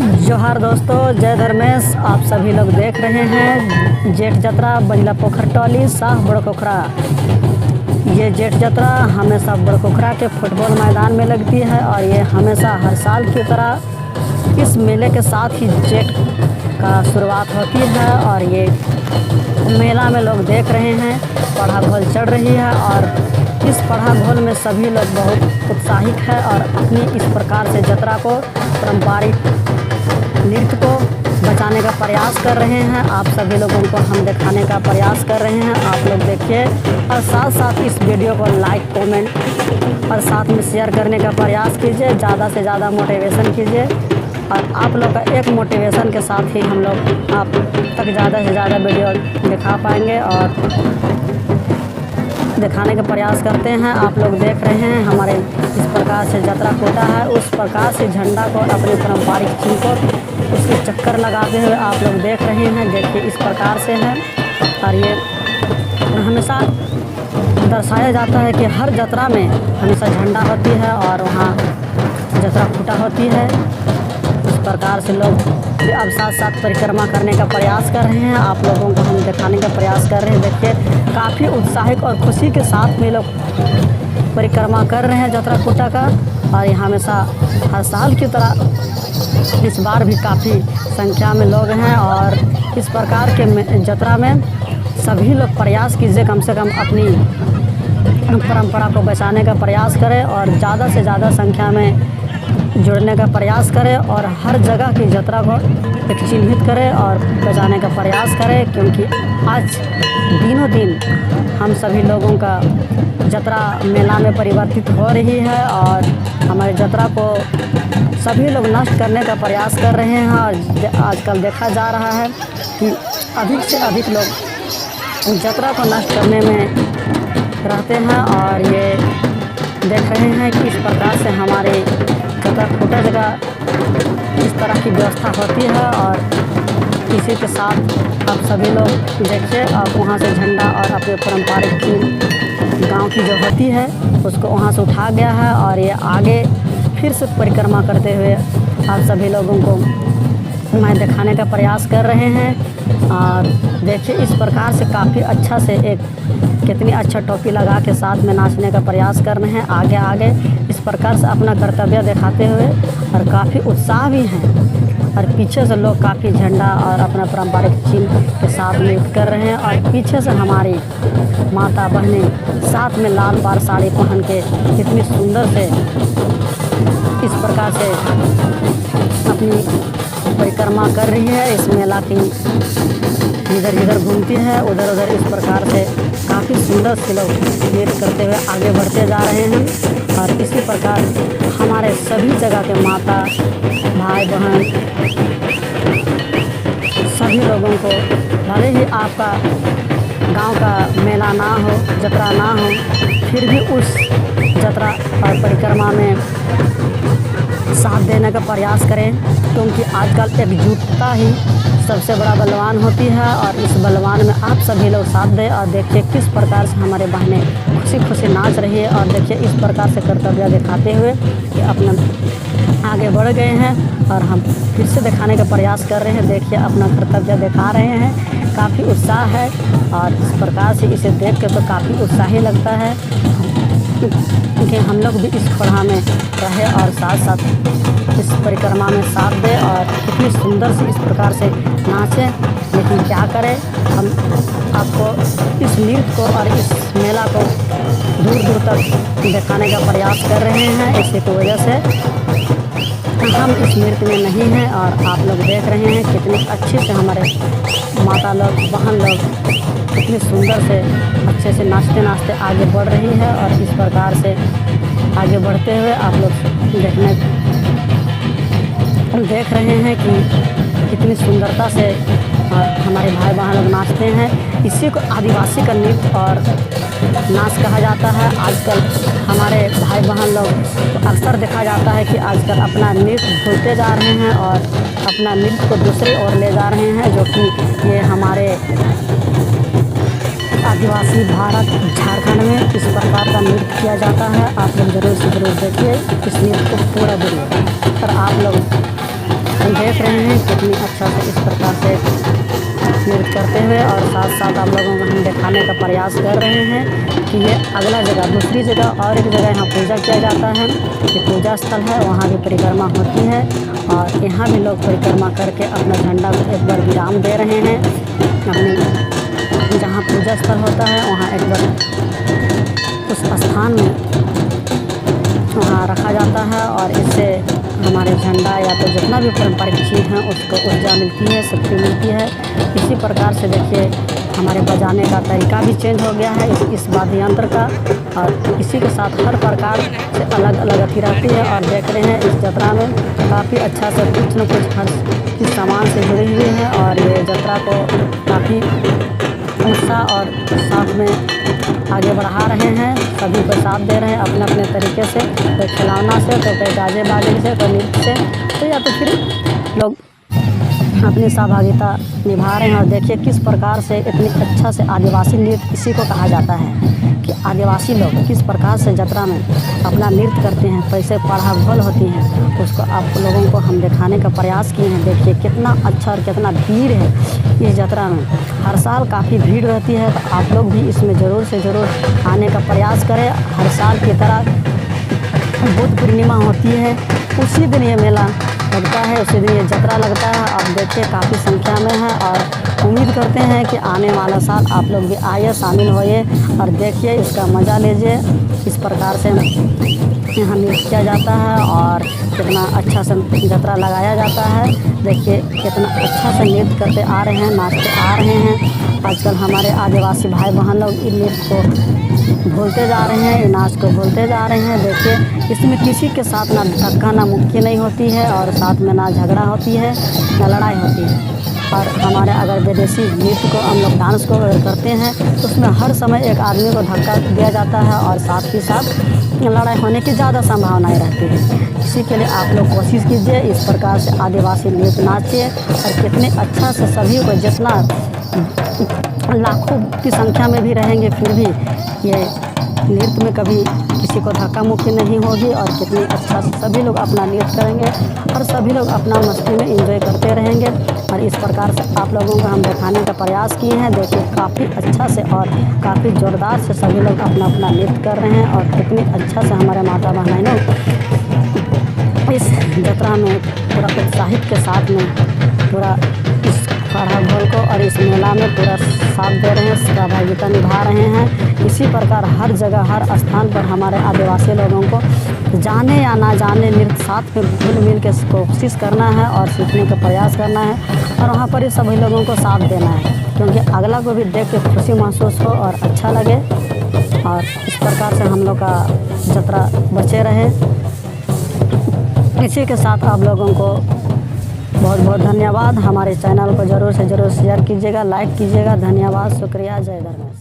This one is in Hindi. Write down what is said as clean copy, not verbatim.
जोहार दोस्तों, जय धर्मेश। आप सभी लोग देख रहे हैं जेठ जतरा बंजला पोखर टॉली साह बड़कोखरा। ये जेठ जतरा हमेशा बड़कोखरा के फुटबॉल मैदान में लगती है और ये हमेशा हर साल की तरह इस मेले के साथ ही जेठ का शुरुआत होती है। और ये मेला में लोग देख रहे हैं पढ़ा घोल चढ़ रही है और इस पढ़ा घोल में सभी लोग बहुत उत्साहित है और अपनी इस प्रकार से जतरा को पारंपरिक नृत्य को बचाने का प्रयास कर रहे हैं। आप सभी लोगों को हम दिखाने का प्रयास कर रहे हैं। आप लोग देखिए और साथ साथ इस वीडियो को लाइक कमेंट और साथ में शेयर करने का प्रयास कीजिए। ज़्यादा से ज़्यादा मोटिवेशन कीजिए और आप लोग का एक मोटिवेशन के साथ ही हम लोग आप तक ज़्यादा से ज़्यादा वीडियो दिखा पाएंगे और दिखाने का प्रयास करते हैं। आप लोग देख रहे हैं हमारे इस प्रकार से जतरा कूटा है, उस प्रकार से झंडा को अपनी पारंपरिक चीज़ को उसके चक्कर लगाते हुए आप लोग देख रहे हैं। देखिए इस प्रकार से है और ये हमेशा दर्शाया जाता है कि हर जतरा में हमेशा झंडा होती है और वहाँ जतरा कूटा होती है। इस प्रकार से लोग अब साथ साथ परिक्रमा करने का प्रयास कर रहे हैं। आप लोगों को हम दिखाने का प्रयास कर रहे हैं। देखिए काफ़ी उत्साहित और खुशी के साथ में लोग परिक्रमा कर रहे हैं जतरा कूटा का। और ये हमेशा हर साल की तरह इस बार भी काफ़ी संख्या में लोग हैं और इस प्रकार के जतरा में सभी लोग प्रयास कीजिए कम से कम अपनी परंपरा को बचाने का प्रयास करें और ज़्यादा से ज़्यादा संख्या में जुड़ने का प्रयास करें और हर जगह की जतरा को एक चिन्हित करें और बचाने का प्रयास करें। क्योंकि आज दिनों दिन हम सभी लोगों का जतरा मेला में परिवर्तित हो रही है और हमारे जतरा को सभी लोग नष्ट करने का प्रयास कर रहे हैं। और आजकल देखा जा रहा है कि अधिक से अधिक लोग जतरा को नष्ट करने में रहते हैं और ये देख रहे हैं कि इस प्रकार से हमारे जतरा कूटा जगह इस तरह की व्यवस्था होती है। और इसी के साथ आप सभी लोग देखिए और वहाँ से झंडा और अपने पारंपरिक चीज़ गांव की जो होती है उसको वहाँ से उठा गया है और ये आगे फिर से परिक्रमा करते हुए आप सभी लोगों को मैं दिखाने का प्रयास कर रहे हैं। और देखिए इस प्रकार से काफ़ी अच्छा से एक कितनी अच्छा टोपी लगा के साथ में नाचने का प्रयास कर रहे हैं। आगे आगे इस प्रकार से अपना कर्तव्य दिखाते हुए और काफ़ी उत्साह भी हैं और पीछे से लोग काफ़ी झंडा और अपना पारंपरिक चिन्ह के साथ नृत्य कर रहे हैं। और पीछे से हमारी माता बहनें साथ में लाल पार साड़ी पहन के कितनी सुंदर से इस प्रकार से अपनी परिक्रमा कर रही है। इस मेला की इधर इधर घूमती है, उधर उधर इस प्रकार से काफ़ी सुंदर से लोग नृत्य करते हुए आगे बढ़ते जा रहे हैं। और इसी प्रकार हमारे सभी जगह के माता भाई बहन सभी लोगों को भले ही आपका गांव का मेला ना हो, जतरा ना हो, फिर भी उस जतरा और परिक्रमा में साथ देने का प्रयास करें। क्योंकि आजकल एकजुटता ही सबसे बड़ा बलवान होती है और इस बलवान में आप सभी लोग साथ दें। और देखिए किस प्रकार से हमारे बहनें खुशी खुशी नाच रही है और देखिए इस प्रकार से कर्तव्य दिखाते हुए कि अपना आगे बढ़ गए हैं और हम फिर से दिखाने का प्रयास कर रहे हैं। देखिए अपना कर्तव्य दिखा रहे हैं, काफ़ी उत्साह है और इस प्रकार से इसे देख के तो काफ़ी उत्साही लगता है कि हम लोग भी इस पढ़ा में रहे और साथ साथ इस परिक्रमा में साथ दें और कितनी सुंदर से इस प्रकार से नाचें। लेकिन क्या करें, हम आपको इस नृत्य को और इस मेला को दूर दूर तक दिखाने का प्रयास कर रहे हैं। इसी की वजह से हम इस नृत्य में नहीं हैं और आप लोग देख रहे हैं कितनी अच्छे से हमारे माता लोग बहन लोग कितनी सुंदर से अच्छे से नाचते नाचते आगे बढ़ रही है। और इस प्रकार से आगे बढ़ते हुए आप लोग देख रहे हैं कि कितनी सुंदरता से हमारे भाई बहन लोग नाचते हैं। इसी को आदिवासी का नृत्य और नाच कहा जाता है। आजकल हमारे भाई बहन लोग तो अक्सर देखा जाता है कि आजकल अपना नृत्य भूलते जा रहे हैं और अपना नृत्य को दूसरी ओर ले जा रहे हैं, जो कि ये हमारे आदिवासी भारत झारखंड में इस प्रकार का नृत्य किया जाता है। आप लोग ज़रूर से ज़रूर देखिए इस नृत्य को पूरा देखिए और आप लोग देख रहे हैं कितनी अच्छा से इस प्रकार से नृत्य करते हुए, और साथ साथ आप लोगों को हम दिखाने का प्रयास कर रहे हैं कि ये अगला जगह, दूसरी जगह और एक जगह यहाँ पूजा किया जाता है। ये पूजा स्थल है, वहाँ भी परिक्रमा होती है और यहाँ भी लोग परिक्रमा करके अपना झंडा को एक बार विराम दे रहे हैं। अपने जहाँ पूजा स्थल होता है वहाँ एक बार उस स्थान में वहाँ रखा जाता है, और इससे हमारे झंडा या तो जितना भी पारंपरिक चीज़ हैं उसको ऊर्जा मिलती है, शक्ति मिलती है। इसी प्रकार से देखिए हमारे बजाने का तरीका भी चेंज हो गया है इस वाद्य यंत्र का, और इसी के साथ हर प्रकार से अलग अलग अथी रहती है। और देख रहे हैं इस जत्रा में काफ़ी अच्छा से कुछ न कुछ हर किस सामान से जुड़ी हुई है, और ये जत्रा को काफ़ी उत्साह और साथ में आगे बढ़ा रहे हैं। सभी को साथ दे रहे हैं अपने अपने तरीके से, कोई खिलौना से, तो कोई गाजे बाजे से, कोई नृत्य से, तो या तो फिर लोग अपनी सहभागिता निभा रहे हैं। और देखिए किस प्रकार से इतनी अच्छा से आदिवासी नृत्य इसी को कहा जाता है कि आदिवासी लोग किस प्रकार से जत्रा में अपना नृत्य करते हैं, कैसे पढ़ा भोल होती हैं, उसको आप लोगों को हम दिखाने का प्रयास किए हैं। देखिए कितना अच्छा और कितना भीड़ है इस जत्रा में। हर साल काफ़ी भीड़ रहती है, तो आप लोग भी इसमें ज़रूर से ज़रूर आने का प्रयास करें। हर साल की तरह बुद्ध पूर्णिमा होती है, उसी दिन ये मेला लगता है, उसी दिन ये जत्रा लगता है। आप देखिए काफ़ी संख्या में है, और उम्मीद करते हैं कि आने वाला साल आप लोग भी आइए, शामिल होइए और देखिए, इसका मज़ा लीजिए। इस प्रकार से यहाँ नृत्य किया जाता है और कितना अच्छा से जत्रा लगाया जाता है। देखिए कितना अच्छा से नृत्य करते आ रहे हैं, नाचते आ रहे हैं। आजकल हमारे आदिवासी भाई बहन लोग इस नृत्य को भूलते जा रहे हैं, इन नाच को भूलते जा रहे हैं। देखिए इसमें किसी के साथ ना धक्का ना मुक्की नहीं होती है, और साथ में ना झगड़ा होती है ना लड़ाई होती है। और हमारे अगर विदेशी नृत्य को हम लोग डांस को अगर करते हैं तो उसमें हर समय एक आदमी को धक्का दिया जाता है, और साथ ही साथ लड़ाई होने की ज़्यादा संभावनाएं रहती है। इसी के लिए आप लोग कोशिश कीजिए इस प्रकार से आदिवासी नृत्य नाचिए, और कितने अच्छा से सभी को, जितना लाखों की संख्या में भी रहेंगे फिर भी ये नृत्य में कभी किसी को धक्का मुक्की नहीं होगी, और कितनी अच्छा से सभी लोग अपना नृत्य करेंगे और सभी लोग अपना मस्ती में एंजॉय करते रहेंगे। और इस प्रकार से आप लोगों को हम दिखाने का प्रयास किए हैं। देखिए काफ़ी अच्छा से और काफ़ी ज़ोरदार से सभी लोग अपना अपना नृत्य कर रहे हैं, और कितनी अच्छा से हमारे माता बहनें लोग इस जत्रा में पूरा उत्साहित के साथ में पूरा इस पढ़ा भोल को और इस मेला में पूरा साथ दे रहे हैं, सहभागिता निभा रहे हैं। इसी प्रकार हर जगह हर स्थान पर हमारे आदिवासी लोगों को जाने या ना जाने नृत्य साथ में घुल मिल के कोशिश करना है और सीखने का प्रयास करना है, और वहाँ पर ही सभी लोगों को साथ देना है, क्योंकि अगला को भी देख के खुशी महसूस हो और अच्छा लगे। और इस प्रकार से हम लोग का जत्रा बचे रहे। इसी के साथ आप लोगों को बहुत बहुत धन्यवाद। हमारे चैनल को ज़रूर से ज़रूर शेयर कीजिएगा, लाइक कीजिएगा। धन्यवाद, शुक्रिया, जय धर्मेश।